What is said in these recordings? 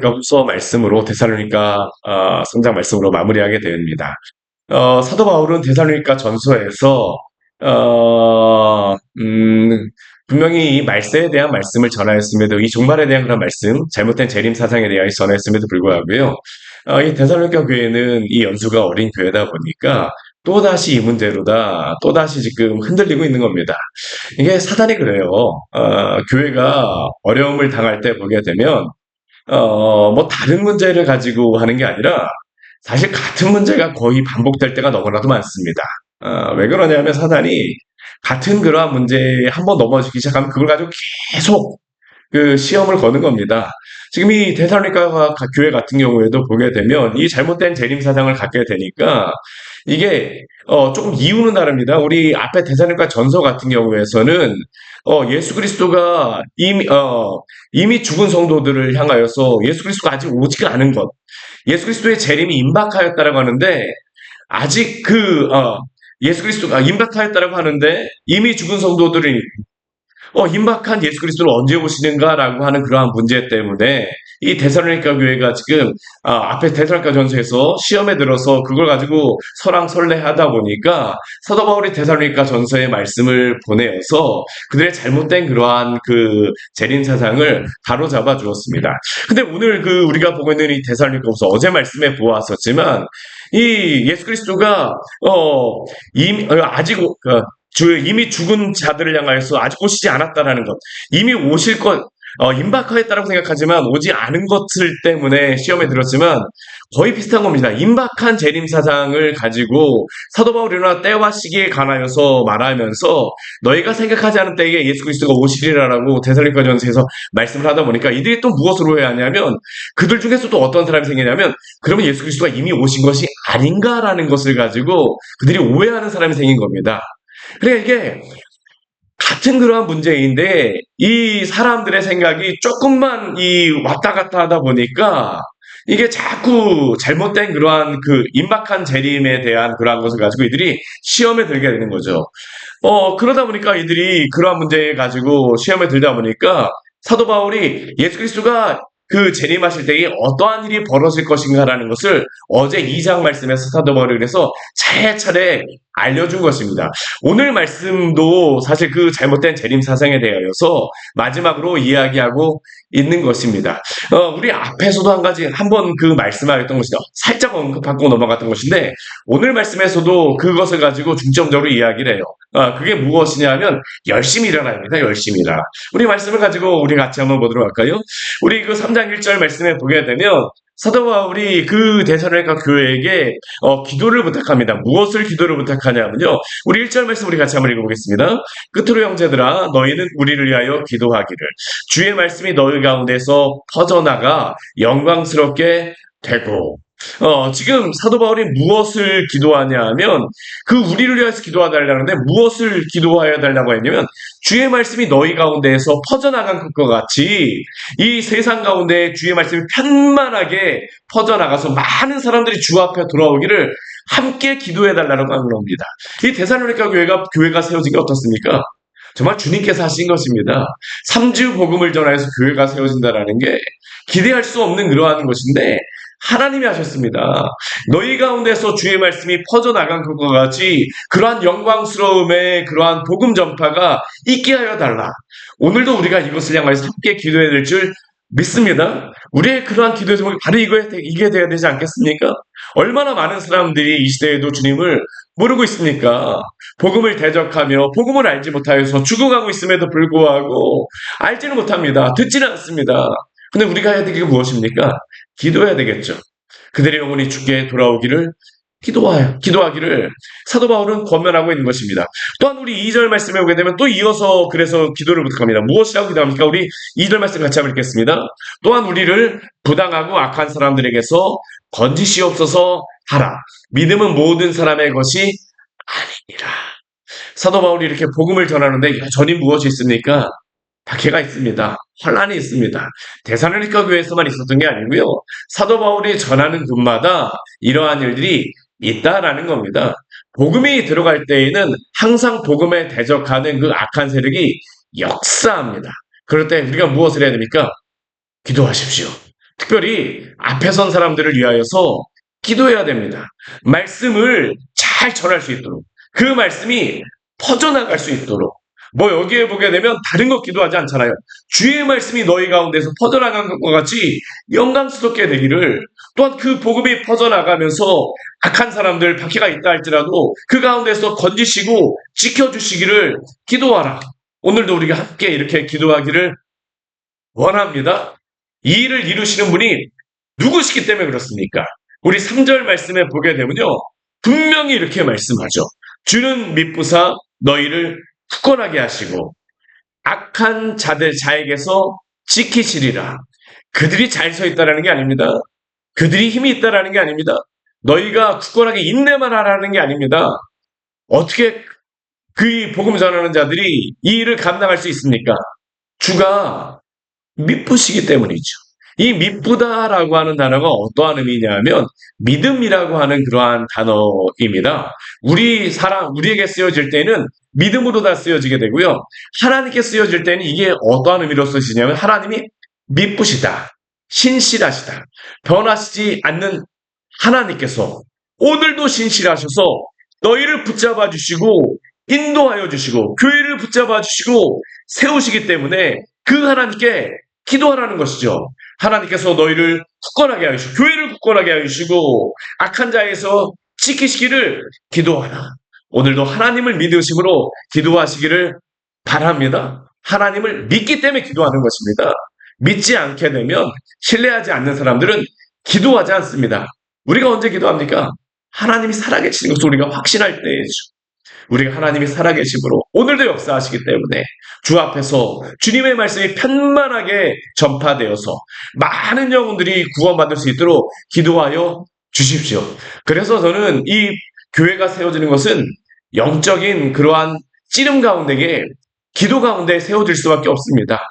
후서 말씀으로 데살로니가 성장 말씀으로 마무리하게 됩니다. 사도 바울은 데살로니가 전서에서 어, 음, 분명히 이 말세에 대한 말씀을 전하였음에도 이 종말에 대한 그런 말씀, 잘못된 재림 사상에 대하여 전하였음에도 불구하고요. 이 데살로니가 교회는 이 연수가 어린 교회다 보니까 또다시 이 문제로다 또다시 지금 흔들리고 있는 겁니다. 이게 사단이 그래요. 교회가 어려움을 당할 때 보게 되면 뭐 다른 문제를 가지고 하는 게 아니라 사실 같은 문제가 거의 반복될 때가 너무나도 많습니다. 왜 그러냐면 사단이 같은 그러한 문제에 한번 넘어지기 시작하면 그걸 가지고 계속 그 시험을 거는 겁니다. 지금 이 데살로니가 교회 같은 경우에도 보게 되면 이 잘못된 재림 사상을 갖게 되니까 이게 조금 이유는 다릅니다. 우리 앞에 데살로니가 전서 같은 경우에서는 예수 그리스도가 이미 죽은 성도들을 향하여서 예수 그리스도가 아직 오지가 않은 것, 예수 그리스도의 재림이 임박하였다라고 하는데 아직 예수 그리스도가 임박하였다라고 하는데 이미 죽은 성도들이 임박한 예수 그리스도를 언제 오시는가라고 하는 그러한 문제 때문에 이 데살로니가 교회가 지금 앞에 데살로니가 전서에서 시험에 들어서 그걸 가지고 설왕설래하다 보니까 사도 바울이 데살로니가 전서의 말씀을 보내어서 그들의 잘못된 그러한 그 재림 사상을 바로잡아 주었습니다. 근데 오늘 우리가 보고 있는 이 데살로니가후서 어제 말씀에 보았었지만 이 예수 그리스도가 이미 아직 이미 죽은 자들을 향하여서 아직 오시지 않았다라는 것, 이미 오실 것, 임박하였다라고 생각하지만 오지 않은 것들 때문에 시험에 들었지만 거의 비슷한 겁니다. 임박한 재림 사상을 가지고 사도 바울이나 때와 시기에 관하여서 말하면서 너희가 생각하지 않은 때에 예수 그리스도가 오시리라라고 데살로니가전서에서 말씀을 하다 보니까 이들이 또 무엇을 오해하냐면 그들 중에서 또 어떤 사람이 생기냐면 그러면 예수 그리스도가 이미 오신 것이 아닌가라는 것을 가지고 그들이 오해하는 사람이 생긴 겁니다. 그러니까 이게 같은 그러한 문제인데 이 사람들의 생각이 조금만 이 왔다 갔다 하다 보니까 이게 자꾸 잘못된 그러한 임박한 재림에 대한 그러한 것을 가지고 이들이 시험에 들게 되는 거죠. 그러다 보니까 이들이 그러한 문제 가지고 시험에 들다 보니까 사도 바울이 예수 그리스도가 재림하실 때에 어떠한 일이 벌어질 것인가라는 것을 어제 2장 말씀에서 사도 바울이 그래서 차례차례 알려준 것입니다. 오늘 말씀도 사실 잘못된 재림 사상에 대하여서 마지막으로 이야기하고 있는 것입니다. 우리 앞에서도 한 가지 한번 말씀하였던 것이죠. 살짝 언급하고 넘어갔던 것인데 오늘 말씀에서도 그것을 가지고 중점적으로 이야기를 해요. 그게 무엇이냐면 열심히 일하라입니다. 열심히 일하라. 우리 말씀을 가지고 우리 같이 한번 보도록 할까요? 우리 3장 1절 말씀에 보게 되면 사도 바울이 데살로니가 교회에게 기도를 부탁합니다. 무엇을 기도를 부탁하냐면요. 우리 1절 말씀 우리 같이 한번 읽어보겠습니다. 끝으로 형제들아 너희는 우리를 위하여 기도하기를 주의 말씀이 너희 가운데서 퍼져나가 영광스럽게 되고 지금 사도 바울이 무엇을 기도하냐 하면 우리를 위해서 기도하달라는데 무엇을 기도하여 달라고 했냐면 주의 말씀이 너희 가운데에서 퍼져나간 것과 같이 이 세상 가운데 주의 말씀이 편만하게 퍼져나가서 많은 사람들이 주 앞에 돌아오기를 함께 기도해 달라고 하는 겁니다. 이 데살로니가 교회가 세워진 게 어떻습니까? 정말 주님께서 하신 것입니다. 3주 복음을 전하여서 교회가 세워진다라는 게 기대할 수 없는 그러한 것인데 하나님이 하셨습니다. 너희 가운데서 주의 말씀이 퍼져나간 것과 같이 그러한 영광스러움의 그러한 복음 전파가 있게 하여 달라. 오늘도 우리가 이것을 향해서 함께 기도해야 될 줄 믿습니다. 우리의 그러한 기도의 제목이 바로 이게 돼야 되지 않겠습니까? 얼마나 많은 사람들이 이 시대에도 주님을 모르고 있습니까? 복음을 대적하며 복음을 알지 못하여서 죽어가고 있음에도 불구하고 알지는 못합니다. 듣지는 않습니다. 근데 우리가 해야 될 게 무엇입니까? 기도해야 되겠죠. 그들의 영혼이 주께 돌아오기를 기도하기를 사도 바울은 권면하고 있는 것입니다. 또한 우리 2절 말씀에 오게 되면 또 이어서 그래서 기도를 부탁합니다. 무엇이라고 기도합니까? 우리 2절 말씀 같이 한번 읽겠습니다. 또한 우리를 부당하고 악한 사람들에게서 건지시옵소서 하라. 믿음은 모든 사람의 것이 아니니라. 사도 바울이 이렇게 복음을 전하는데 여전히 무엇이 있습니까? 박해가 있습니다. 혼란이 있습니다. 데살로니가 교회에서만 있었던 게 아니고요. 사도 바울이 전하는 곳마다 이러한 일들이 있다라는 겁니다. 복음이 들어갈 때에는 항상 복음에 대적하는 악한 세력이 역사합니다. 그럴 때 우리가 무엇을 해야 됩니까? 기도하십시오. 특별히 앞에 선 사람들을 위하여서 기도해야 됩니다. 말씀을 잘 전할 수 있도록, 그 말씀이 퍼져나갈 수 있도록. 뭐 여기에 보게 되면 다른 거 기도하지 않잖아요. 주의 말씀이 너희 가운데서 퍼져나간 것과 같이 영광스럽게 되기를, 또한 그 복음이 퍼져나가면서 악한 사람들, 박해가 있다 할지라도 그 가운데서 건지시고 지켜주시기를 기도하라. 오늘도 우리가 함께 이렇게 기도하기를 원합니다. 이 일을 이루시는 분이 누구시기 때문에 그렇습니까? 우리 3절 말씀에 보게 되면요, 분명히 이렇게 말씀하죠. 주는 미쁘사 너희를 굳건하게 하시고 악한 자에게서 지키시리라. 그들이 잘 서 있다라는 게 아닙니다. 그들이 힘이 있다라는 게 아닙니다. 너희가 굳건하게 인내만 하라는 게 아닙니다. 어떻게 그 복음 전하는 자들이 이 일을 감당할 수 있습니까? 주가 미쁘시기 때문이죠. 이 미쁘다라고 하는 단어가 어떠한 의미냐면 믿음이라고 하는 그러한 단어입니다. 우리에게 쓰여질 때는 믿음으로 다 쓰여지게 되고요. 하나님께 쓰여질 때는 이게 어떠한 의미로 쓰시냐면 하나님이 미쁘시다, 신실하시다, 변하시지 않는 하나님께서 오늘도 신실하셔서 너희를 붙잡아 주시고 인도하여 주시고 교회를 붙잡아 주시고 세우시기 때문에 그 하나님께 기도하라는 것이죠. 하나님께서 너희를 굳건하게 하시고 교회를 굳건하게 하시고 악한 자에서 지키시기를 기도하라. 오늘도 하나님을 믿으심으로 기도하시기를 바랍니다. 하나님을 믿기 때문에 기도하는 것입니다. 믿지 않게 되면, 신뢰하지 않는 사람들은 기도하지 않습니다. 우리가 언제 기도합니까? 하나님이 살아계시는 것을 우리가 확신할 때이죠. 우리가 하나님이 살아계심으로 오늘도 역사하시기 때문에 주 앞에서 주님의 말씀이 편만하게 전파되어서 많은 영혼들이 구원받을 수 있도록 기도하여 주십시오. 그래서 저는 이 교회가 세워지는 것은 영적인 그러한 찌름 가운데에, 기도 가운데 세워질 수밖에 없습니다.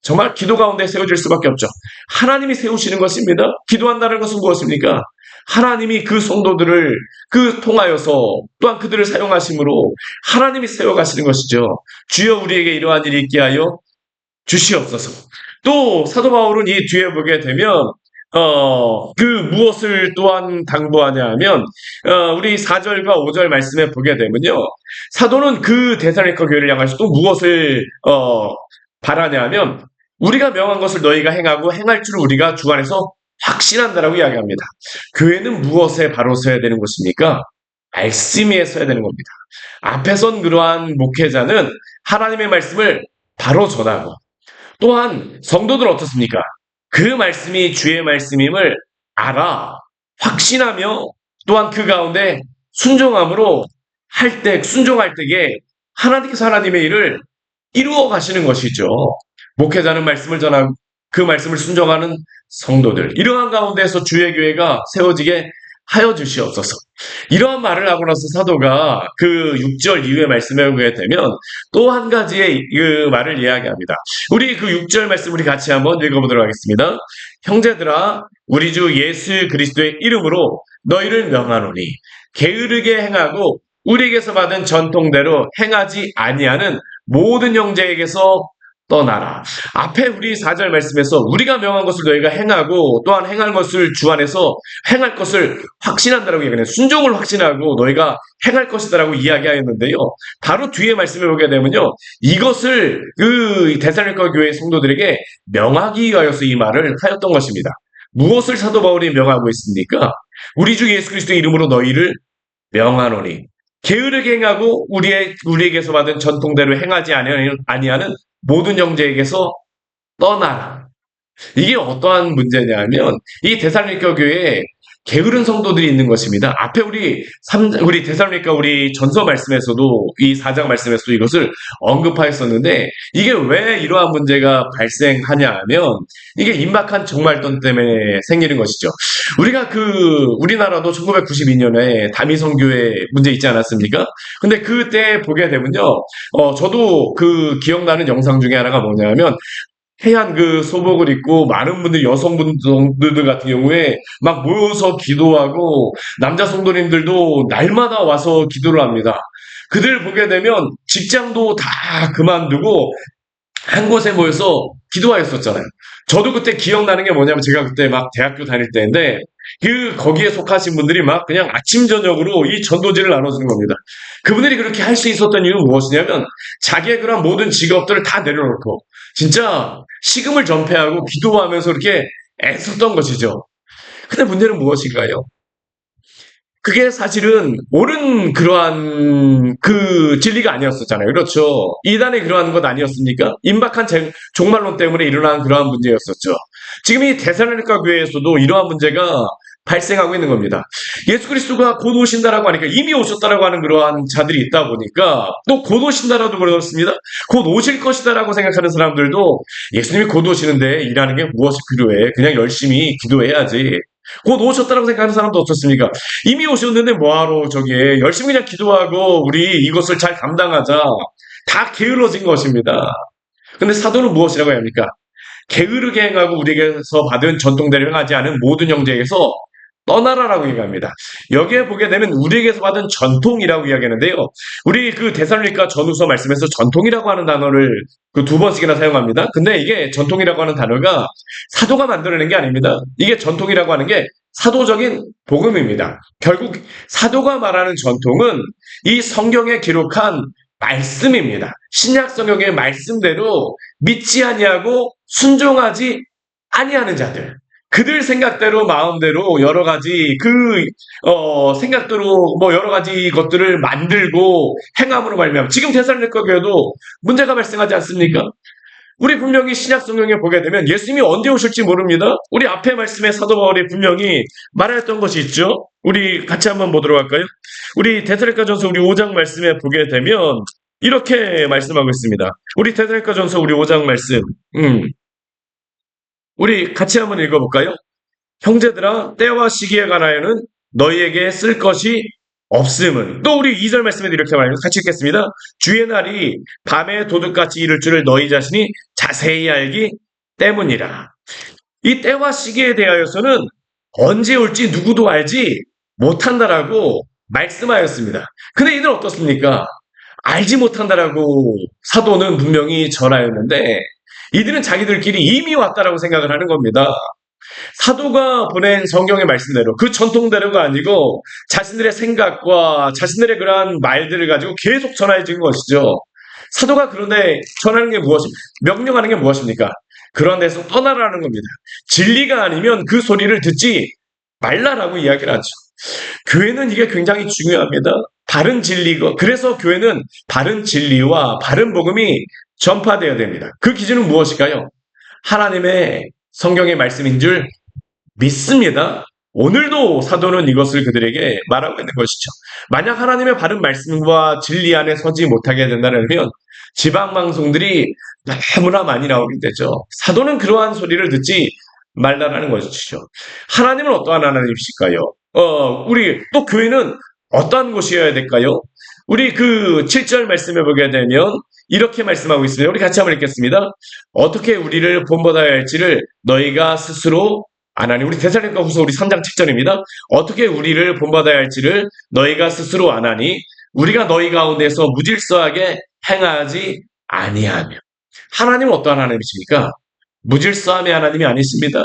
정말 기도 가운데 세워질 수밖에 없죠. 하나님이 세우시는 것입니다. 기도한다는 것은 무엇입니까? 하나님이 그 성도들을 통하여서 또한 그들을 사용하심으로 하나님이 세워가시는 것이죠. 주여 우리에게 이러한 일이 있게 하여 주시옵소서. 또 사도 바울은 이 뒤에 보게 되면 그 무엇을 또한 당부하냐 하면 우리 4절과 5절 말씀에 보게 되면요, 사도는 그 데살로니가 교회를 향해서 또 무엇을 바라냐 하면 우리가 명한 것을 너희가 행하고 행할 줄 우리가 주 안에서 확신한다라고 이야기합니다. 교회는 무엇에 바로 서야 되는 것입니까? 말씀에 서야 되는 겁니다. 앞에 선 그러한 목회자는 하나님의 말씀을 바로 전하고, 또한 성도들은 어떻습니까? 그 말씀이 주의 말씀임을 알아 확신하며 또한 그 가운데 순종함으로 순종할 때에 하나님께서 하나님의 일을 이루어 가시는 것이죠. 목회자는 말씀을 전하고 그 말씀을 순종하는 성도들, 이러한 가운데서 주의 교회가 세워지게 하여 주시옵소서. 이러한 말을 하고 나서 사도가 그 6절 이후의 말씀에 보게 되면 또 한 가지의 그 말을 이야기합니다. 우리 그 6절 말씀 우리 같이 한번 읽어보도록 하겠습니다. 형제들아, 우리 주 예수 그리스도의 이름으로 너희를 명하노니 게으르게 행하고 우리에게서 받은 전통대로 행하지 아니하는 모든 형제에게서 떠나라. 앞에 우리 4절 말씀에서 우리가 명한 것을 너희가 행하고 또한 행할 것을 주 안에서 행할 것을 확신한다라고 얘기해요. 순종을 확신하고 너희가 행할 것이다라고 이야기하였는데요. 바로 뒤에 말씀을 보게 되면요, 이것을 그 데살로니가 교회 성도들에게 명하기 위하여서 이 말을 하였던 것입니다. 무엇을 사도 바울이 명하고 있습니까? 우리 주 예수 그리스도의 이름으로 너희를 명하노니 게으르게 행하고 우리에게서 받은 전통대로 행하지 아니하는 모든 형제에게서 떠나라. 이게 어떠한 문제냐면 이 데살로니가 교회에 게으른 성도들이 있는 것입니다. 앞에 우리 데살로니가 우리 전서 말씀에서도 이 4장 말씀에서도 이것을 언급하였었는데, 이게 왜 이러한 문제가 발생하냐 하면 이게 임박한 종말론 때문에 생기는 것이죠. 우리나라도 1992년에 다미성교회 문제 있지 않았습니까? 근데 그때 보게 되면요, 저도 그 기억나는 영상 중에 하나가 뭐냐면 하얀 그 소복을 입고 많은 분들, 여성분들 같은 경우에 막 모여서 기도하고 남자 성도님들도 날마다 와서 기도를 합니다. 그들 보게 되면 직장도 다 그만두고 한 곳에 모여서 기도하였었잖아요. 저도 그때 기억나는 게 뭐냐면 제가 그때 막 대학교 다닐 때인데 거기에 속하신 분들이 막 그냥 아침 저녁으로 이 전도지를 나눠주는 겁니다. 그분들이 그렇게 할 수 있었던 이유는 무엇이냐면 자기의 그런 모든 직업들을 다 내려놓고 진짜 식음을 전폐하고 기도하면서 이렇게 애썼던 것이죠. 근데 문제는 무엇인가요? 그게 사실은 옳은 그러한 그 진리가 아니었었잖아요. 그렇죠. 이단의 그러한 것 아니었습니까? 임박한 종말론 때문에 일어난 그러한 문제였었죠. 지금 이 데살로니가 교회에서도 이러한 문제가 발생하고 있는 겁니다. 예수 그리스도가 곧 오신다라고 하니까 이미 오셨다라고 하는 그러한 자들이 있다 보니까 또 곧 오신다라도 그렇습니다. 곧 오실 것이다라고 생각하는 사람들도 예수님이 곧 오시는데 일하는 게 무엇이 필요해? 그냥 열심히 기도해야지. 곧 오셨다라고 생각하는 사람도 어떻습니까? 이미 오셨는데 뭐하러 저기에 열심히 그냥 기도하고 우리 이것을 잘 감당하자. 다 게을러진 것입니다. 근데 사도는 무엇이라고 해야 합니까? 게으르게 행하고 우리에게서 받은 전통대로 행하지 않은 모든 형제에게서 떠나라라고 얘기합니다. 여기에 보게 되면 우리에게서 받은 전통이라고 이야기하는데요. 우리 그 데살로니가 전후서 말씀에서 전통이라고 하는 단어를 그 두 번씩이나 사용합니다. 근데 이게 전통이라고 하는 단어가 사도가 만들어낸 게 아닙니다. 이게 전통이라고 하는 게 사도적인 복음입니다. 결국 사도가 말하는 전통은 이 성경에 기록한 말씀입니다. 신약 성경의 말씀대로 믿지 아니하고 순종하지 아니하는 자들. 그들 생각대로 마음대로 여러 가지 생각대로 뭐 여러 가지 것들을 만들고 행함으로 말미암아 지금 데살로니가 교회도 문제가 발생하지 않습니까? 우리 분명히 신약 성경에 보게 되면 예수님이 언제 오실지 모릅니다. 우리 앞에 말씀에 사도 바울이 분명히 말했던 것이 있죠. 우리 같이 한번 보도록 할까요? 우리 데살로니가전서 우리 5장 말씀에 보게 되면 이렇게 말씀하고 있습니다. 우리 데살로니가전서 우리 5장 말씀. 우리 같이 한번 읽어볼까요? 형제들아 때와 시기에 관하여는 너희에게 쓸 것이 없음은 또 우리 2절 말씀에도 이렇게 말합니다. 같이 읽겠습니다. 주의 날이 밤에 도둑같이 이를 줄을 너희 자신이 자세히 알기 때문이라. 이 때와 시기에 대하여서는 언제 올지 누구도 알지 못한다라고 말씀하였습니다. 근데 이들은 어떻습니까? 알지 못한다라고 사도는 분명히 전하였는데 이들은 자기들끼리 이미 왔다라고 생각을 하는 겁니다. 사도가 보낸 성경의 말씀대로 그 전통대로가 아니고 자신들의 생각과 자신들의 그러한 말들을 가지고 계속 전해 준 것이죠. 사도가 그런데 전하는 게 명령하는 게 무엇입니까? 그런 데서 떠나라는 겁니다. 진리가 아니면 그 소리를 듣지 말라라고 이야기를 하죠. 교회는 이게 굉장히 중요합니다. 바른 진리가 그래서 교회는 바른 진리와 바른 복음이 전파되어야 됩니다. 그 기준은 무엇일까요? 하나님의 성경의 말씀인 줄 믿습니다. 오늘도 사도는 이것을 그들에게 말하고 있는 것이죠. 만약 하나님의 바른 말씀과 진리 안에 서지 못하게 된다면 지방 방송들이 너무나 많이 나오게 되죠. 사도는 그러한 소리를 듣지 말라라는 것이죠. 하나님은 어떠한 하나님이실까요? 우리 또 교회는 어떠한 곳이어야 될까요? 우리 그 7절 말씀해 보게 되면 이렇게 말씀하고 있습니다. 우리 같이 한번 읽겠습니다. 어떻게 우리를 본받아야 할지를 너희가 스스로 아나니 우리 데살로니가 후서 우리 3장 7절입니다. 어떻게 우리를 본받아야 할지를 너희가 스스로 아나니 우리가 너희 가운데서 무질서하게 행하지 아니하며 하나님은 어떠한 하나님이십니까? 무질서함의 하나님이 아니십니다.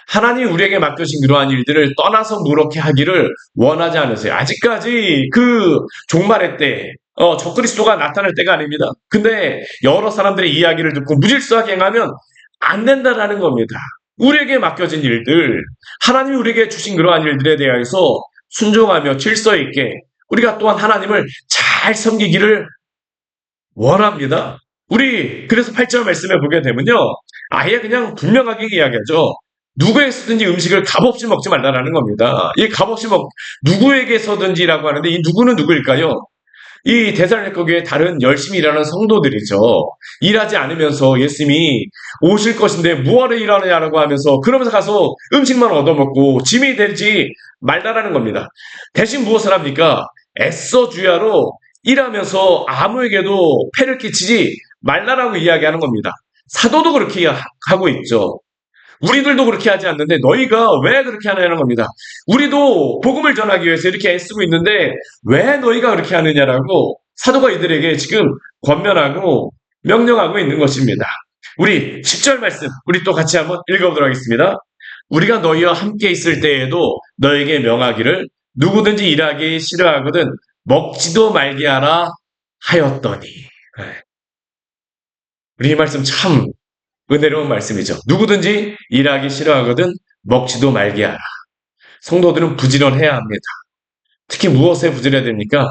하나님이 우리에게 맡겨진 그러한 일들을 떠나서 무렇게 하기를 원하지 않으세요. 아직까지 그 종말의 때, 적그리스도가 나타날 때가 아닙니다. 근데 여러 사람들의 이야기를 듣고 무질서하게 행하면 안 된다라는 겁니다. 우리에게 맡겨진 일들, 하나님이 우리에게 주신 그러한 일들에 대해서 순종하며 질서 있게 우리가 또한 하나님을 잘 섬기기를 원합니다. 우리 그래서 8절 말씀에 보게 되면요. 아예 그냥 분명하게 이야기하죠. 누구에서든지 음식을 값없이 먹지 말라라는 겁니다. 이 값없이 누구에게서든지라고 하는데 이 누구는 누구일까요? 이 데살로니가 교회의 다른 열심히 일하는 성도들이죠. 일하지 않으면서 예수님이 오실 것인데 뭐하러 일하느냐라고 하면서 그러면서 가서 음식만 얻어먹고 짐이 되지 말라라는 겁니다. 대신 무엇을 합니까? 애써 주야로 일하면서 아무에게도 폐를 끼치지 말라라고 이야기하는 겁니다. 사도도 그렇게 하고 있죠. 우리들도 그렇게 하지 않는데 너희가 왜 그렇게 하느냐는 겁니다. 우리도 복음을 전하기 위해서 이렇게 애쓰고 있는데 왜 너희가 그렇게 하느냐라고 사도가 이들에게 지금 권면하고 명령하고 있는 것입니다. 우리 10절 말씀, 우리 또 같이 한번 읽어보도록 하겠습니다. 우리가 너희와 함께 있을 때에도 너에게 명하기를 누구든지 일하기 싫어하거든 먹지도 말게 하라 하였더니. 우리 이 말씀 참 은혜로운 말씀이죠. 누구든지 일하기 싫어하거든 먹지도 말게 하라. 성도들은 부지런해야 합니다. 특히 무엇에 부지런해야 됩니까?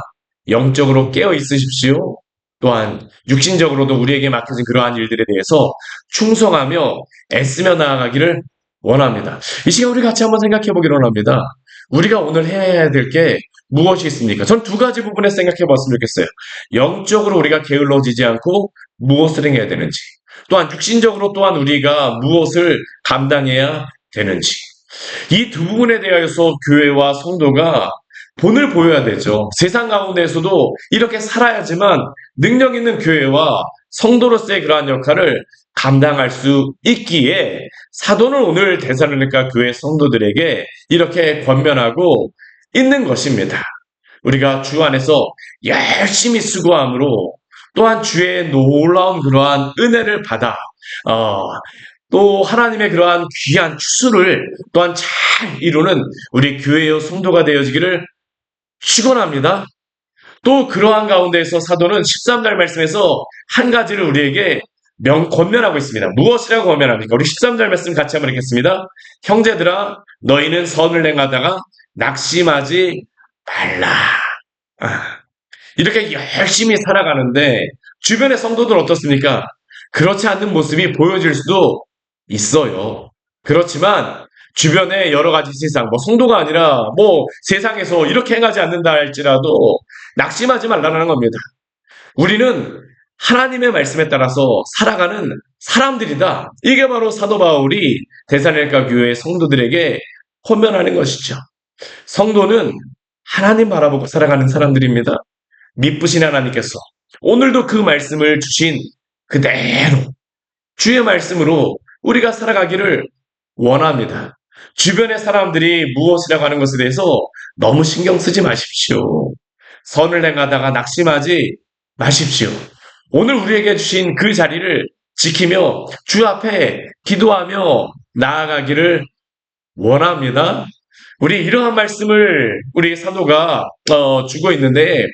영적으로 깨어 있으십시오. 또한 육신적으로도 우리에게 맡겨진 그러한 일들에 대해서 충성하며 애쓰며 나아가기를 원합니다. 이 시간 우리 같이 한번 생각해 보기를 원합니다. 우리가 오늘 해야 될 게 무엇이 있습니까? 전 두 가지 부분에 생각해 봤으면 좋겠어요. 영적으로 우리가 게을러지지 않고 무엇을 해야 되는지, 또한 육신적으로 또한 우리가 무엇을 감당해야 되는지. 이 두 부분에 대하여서 교회와 성도가 본을 보여야 되죠. 세상 가운데에서도 이렇게 살아야지만 능력 있는 교회와 성도로서의 그러한 역할을 감당할 수 있기에 사도는 오늘 데살로니가 교회 성도들에게 이렇게 권면하고 있는 것입니다. 우리가 주 안에서 열심히 수고함으로 또한 주의 놀라운 그러한 은혜를 받아 어, 또 하나님의 그러한 귀한 추수를 또한 잘 이루는 우리 교회의 성도가 되어지기를 축원합니다. 또 그러한 가운데에서 사도는 13절 말씀에서 한 가지를 우리에게 권면하고 있습니다. 무엇이라고 권면합니까? 우리 13절 말씀 같이 한번 읽겠습니다. 형제들아 너희는 선을 행하다가 낙심하지 말라. 이렇게 열심히 살아가는데 주변의 성도들은 어떻습니까? 그렇지 않는 모습이 보여질 수도 있어요. 그렇지만 주변의 여러 가지 세상, 성도가 아니라 세상에서 이렇게 행하지 않는다 할지라도 낙심하지 말라는 겁니다. 우리는 하나님의 말씀에 따라서 살아가는 사람들이다. 이게 바로 사도 바울이 데살로니가 교회 성도들에게 권면하는 것이죠. 성도는 하나님 바라보고 살아가는 사람들입니다. 미쁘신 하나님께서 오늘도 그 말씀을 주신 그대로 주의 말씀으로 우리가 살아가기를 원합니다. 주변의 사람들이 무엇이라고 하는 것에 대해서 너무 신경 쓰지 마십시오. 선을 행하다가 낙심하지 마십시오. 오늘 우리에게 주신 그 자리를 지키며 주 앞에 기도하며 나아가기를 원합니다. 우리 이러한 말씀을 우리 사도가 주고 있는데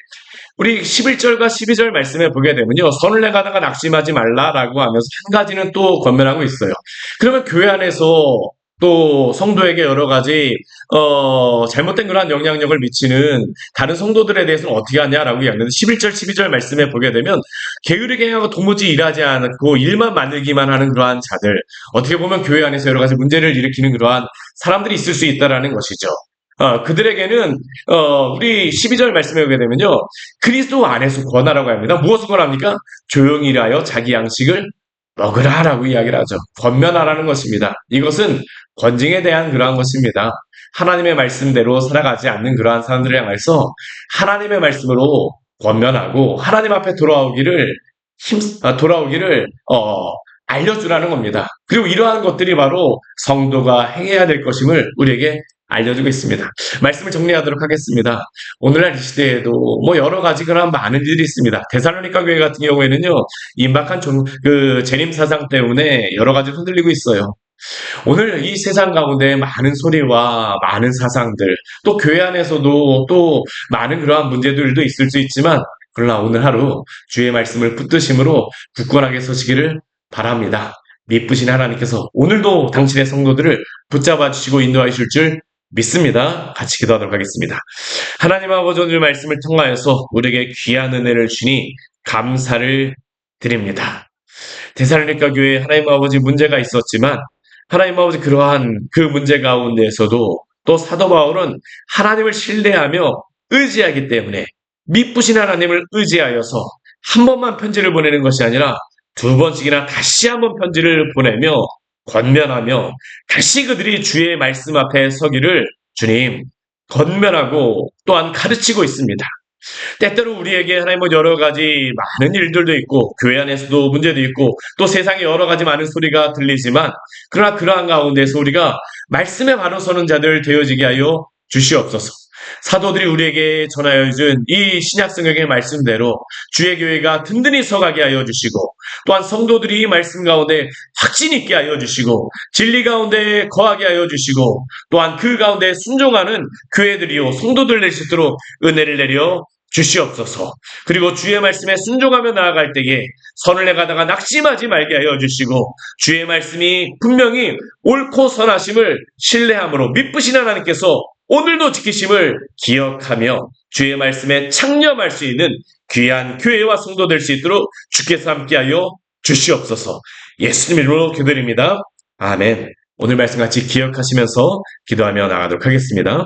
우리 11절과 12절 말씀에 보게 되면요. 선을 행하다가 낙심하지 말라라고 하면서 한 가지는 또 권면하고 있어요. 그러면 교회 안에서 또 성도에게 여러 가지 잘못된 그러한 영향력을 미치는 다른 성도들에 대해서는 어떻게 하냐라고 이야기하는데 11절, 12절 말씀에 보게 되면 게으르게 행하고 도무지 일하지 않고 일만 만들기만 하는 그러한 자들 어떻게 보면 교회 안에서 여러 가지 문제를 일으키는 그러한 사람들이 있을 수 있다라는 것이죠. 그들에게는 우리 12절 말씀에 보게 되면요. 그리스도 안에서 권하라고 합니다. 무엇을 권합니까? 조용히 일하여 자기 양식을 먹으라라고 이야기를 하죠. 권면하라는 것입니다. 이것은 권징에 대한 그러한 것입니다. 하나님의 말씀대로 살아가지 않는 그러한 사람들을 향해서 하나님의 말씀으로 권면하고 하나님 앞에 돌아오기를 알려주라는 겁니다. 그리고 이러한 것들이 바로 성도가 행해야 될 것임을 우리에게 알려주고 있습니다. 말씀을 정리하도록 하겠습니다. 오늘날 이 시대에도 여러 가지 그런 많은 일이 있습니다. 데살로니가 교회 같은 경우에는요, 임박한 재림 사상 때문에 여러 가지 흔들리고 있어요. 오늘 이 세상 가운데 많은 소리와 많은 사상들, 또 교회 안에서도 또 많은 그러한 문제들도 있을 수 있지만, 그러나 오늘 하루 주의 말씀을 붙드심으로 굳건하게 서시기를 바랍니다. 미쁘신 하나님께서 오늘도 당신의 성도들을 붙잡아 주시고 인도하실 줄 믿습니다. 같이 기도하도록 하겠습니다. 하나님 아버지 오늘 말씀을 통하여서 우리에게 귀한 은혜를 주니 감사를 드립니다. 데살로니가 교회에 하나님 아버지 문제가 있었지만 하나님 아버지 그러한 그 문제 가운데에서도 또 사도 바울은 하나님을 신뢰하며 의지하기 때문에 미쁘신 하나님을 의지하여서 한 번만 편지를 보내는 것이 아니라 두 번씩이나 다시 한번 편지를 보내며 권면하며 다시 그들이 주의 말씀 앞에 서기를 주님 권면하고 또한 가르치고 있습니다. 때때로 우리에게 하나님은 여러 가지 많은 일들도 있고 교회 안에서도 문제도 있고 또 세상에 여러 가지 많은 소리가 들리지만 그러나 그러한 가운데서 우리가 말씀에 바로 서는 자들 되어지게 하여 주시옵소서. 사도들이 우리에게 전하여 준 이 신약 성경의 말씀대로 주의 교회가 든든히 서가게 하여 주시고, 또한 성도들이 이 말씀 가운데 확신 있게 하여 주시고, 진리 가운데 거하게 하여 주시고, 또한 그 가운데 순종하는 교회들이요 성도들 될 수 있도록 은혜를 내려 주시옵소서. 그리고 주의 말씀에 순종하며 나아갈 때에 선을 행하다가 낙심하지 말게 하여 주시고, 주의 말씀이 분명히 옳고 선하심을 신뢰함으로 믿으신 하나님께서 오늘도 지키심을 기억하며 주의 말씀에 창념할 수 있는 귀한 교회와 성도 될 수 있도록 주께서 함께하여 주시옵소서. 예수님 이름으로 기도드립니다. 아멘. 오늘 말씀 같이 기억하시면서 기도하며 나가도록 하겠습니다.